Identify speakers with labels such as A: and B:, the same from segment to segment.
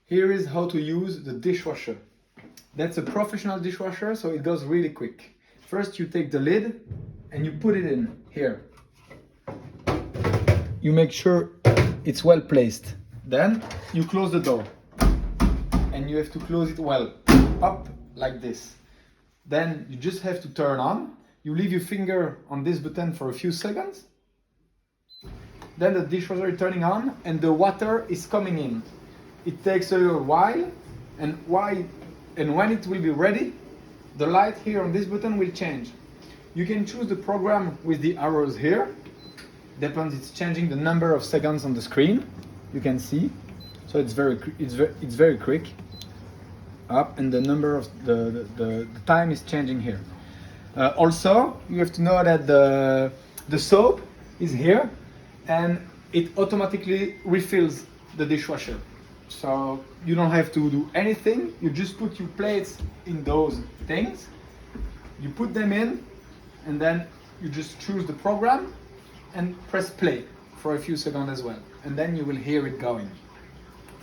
A: Here is how to use the dishwasher. That's a professional dishwasher, so it goes really quick. First you take the lid and you put it in here. You make sure it's well placed. Then you close the door. And you have to close it well, up like this. Then you just have to turn on. You leave your finger on this button for a few seconds. Then the dishwasher is turning on and the water is coming in. It takes a little while, and when it will be ready, the light here on this button will change. You can choose the program with the arrows here. Depends, it's changing the number of seconds on the screen. You can see, so it's very quick. Up, and the number of the time is changing here. Also, you have to know that the soap is here, and it automatically refills the dishwasher. So you don't have to do anything. You just put your plates in those things. You put them in, and then you just choose the program and press play for a few seconds as well. And then you will hear it going.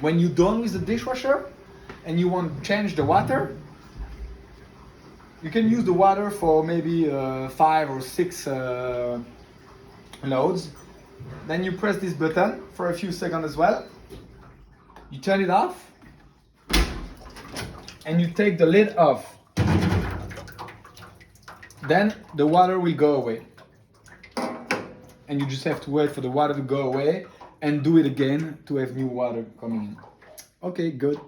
A: When you're done with the dishwasher and you want to change the water, you can use the water for maybe 5 or 6 loads. Then you press this button for a few seconds as well. You turn it off and you take the lid off. Then the water will go away. And you just have to wait for the water to go away and do it again to have new water coming in. Okay, good.